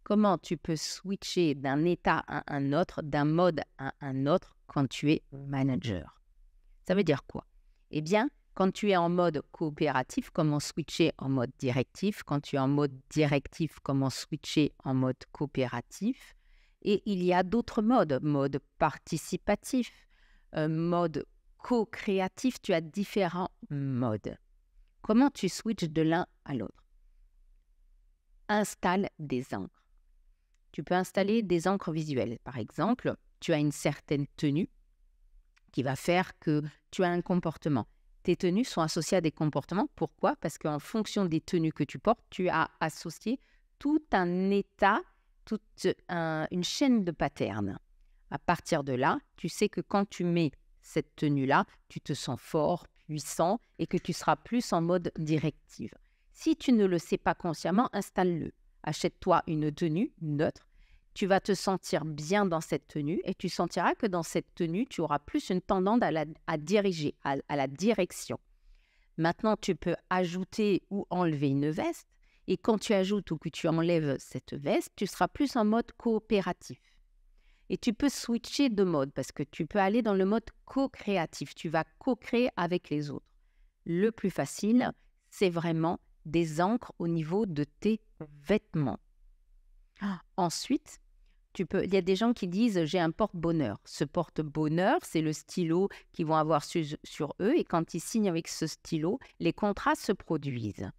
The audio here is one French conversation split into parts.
Comment tu peux switcher d'un état à un autre, d'un mode à un autre quand tu es manager? Ça veut dire quoi? Eh bien, quand tu es en mode coopératif, comment switcher en mode directif? Quand tu es en mode directif, comment switcher en mode coopératif? Et il y a d'autres modes, mode participatif, mode co-créatif, tu as différents modes. Comment tu switches de l'un à l'autre? Installe des encres. Tu peux installer des encres visuelles. Par exemple, tu as une certaine tenue qui va faire que tu as un comportement. Tes tenues sont associées à des comportements. Pourquoi? Parce qu'en fonction des tenues que tu portes, tu as associé tout un état, une chaîne de patterns. À partir de là, tu sais que quand tu mets cette tenue-là, tu te sens fort, puissant et que tu seras plus en mode directive. Si tu ne le sais pas consciemment, installe-le. Achète-toi une tenue neutre. Tu vas te sentir bien dans cette tenue et tu sentiras que dans cette tenue, tu auras plus une tendance à diriger, à la direction. Maintenant, tu peux ajouter ou enlever une veste. Et quand tu ajoutes ou que tu enlèves cette veste, tu seras plus en mode coopératif. Et tu peux switcher de mode parce que tu peux aller dans le mode co-créatif. Tu vas co-créer avec les autres. Le plus facile, c'est vraiment des encres au niveau de tes vêtements. Ensuite, il y a des gens qui disent « j'ai un porte-bonheur ». Ce porte-bonheur, c'est le stylo qu'ils vont avoir sur eux et quand ils signent avec ce stylo, les contrats se produisent.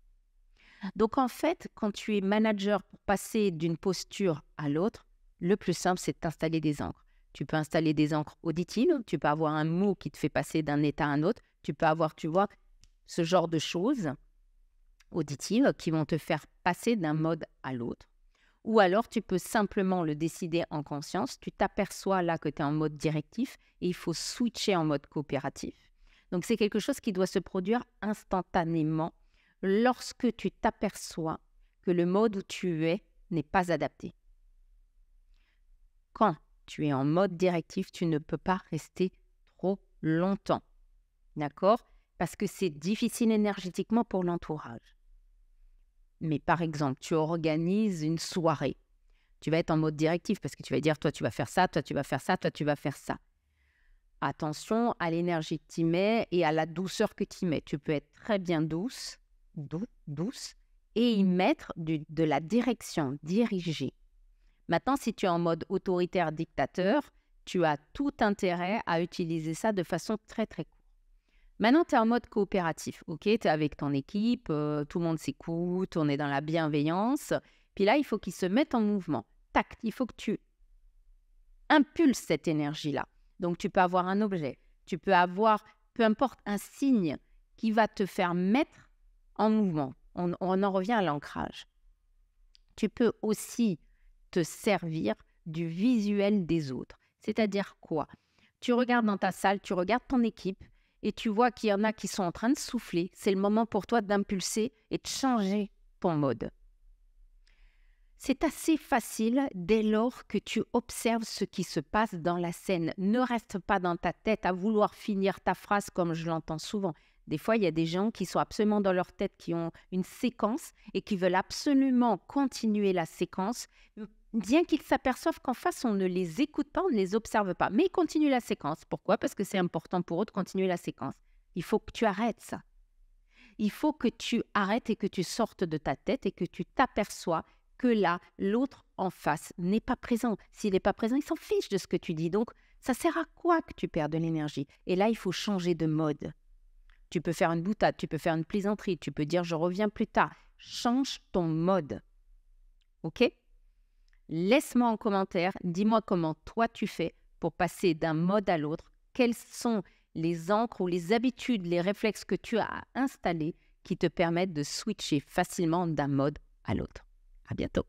Donc en fait, quand tu es manager pour passer d'une posture à l'autre, le plus simple, c'est d'installer des encres. Tu peux installer des encres auditives, tu peux avoir un mot qui te fait passer d'un état à un autre, tu peux avoir, tu vois, ce genre de choses auditives qui vont te faire passer d'un mode à l'autre. Ou alors, tu peux simplement le décider en conscience. Tu t'aperçois là que tu es en mode directif et il faut switcher en mode coopératif. Donc, c'est quelque chose qui doit se produire instantanément lorsque tu t'aperçois que le mode où tu es n'est pas adapté. Quand tu es en mode directif, tu ne peux pas rester trop longtemps. D'accord? Parce que c'est difficile énergétiquement pour l'entourage. Mais par exemple, tu organises une soirée. Tu vas être en mode directif parce que tu vas dire, toi, tu vas faire ça, toi, tu vas faire ça, toi, tu vas faire ça. Attention à l'énergie que tu mets et à la douceur que tu mets. Tu peux être très bien douce et y mettre de la direction, diriger. Maintenant, si tu es en mode autoritaire dictateur, tu as tout intérêt à utiliser ça de façon très, très courte. Maintenant, tu es en mode coopératif, ok? Tu es avec ton équipe, tout le monde s'écoute, on est dans la bienveillance. Puis là, il faut qu'ils se mettent en mouvement. Tac, il faut que tu impulses cette énergie-là. Donc, tu peux avoir un objet, tu peux avoir, peu importe, un signe qui va te faire mettre en mouvement. On en revient à l'ancrage. Tu peux aussi te servir du visuel des autres. C'est-à-dire quoi? Tu regardes dans ta salle, tu regardes ton équipe, et tu vois qu'il y en a qui sont en train de souffler, c'est le moment pour toi d'impulser et de changer ton mode. C'est assez facile dès lors que tu observes ce qui se passe dans la scène. Ne reste pas dans ta tête à vouloir finir ta phrase comme je l'entends souvent. Des fois, il y a des gens qui sont absolument dans leur tête, qui ont une séquence et qui veulent absolument continuer la séquence, bien qu'ils s'aperçoivent qu'en face, on ne les écoute pas, on ne les observe pas. Mais ils continuent la séquence. Pourquoi? Parce que c'est important pour eux de continuer la séquence. Il faut que tu arrêtes ça. Il faut que tu arrêtes et que tu sortes de ta tête et que tu t'aperçois que là, l'autre en face n'est pas présent. S'il n'est pas présent, il s'en fiche de ce que tu dis. Donc, ça sert à quoi que tu perds de l'énergie? Et là, il faut changer de mode. Tu peux faire une boutade, tu peux faire une plaisanterie, tu peux dire « je reviens plus tard ». Change ton mode. OK? Laisse-moi en commentaire, dis-moi comment toi tu fais pour passer d'un mode à l'autre. Quelles sont les encres ou les habitudes, les réflexes que tu as installés qui te permettent de switcher facilement d'un mode à l'autre. À bientôt.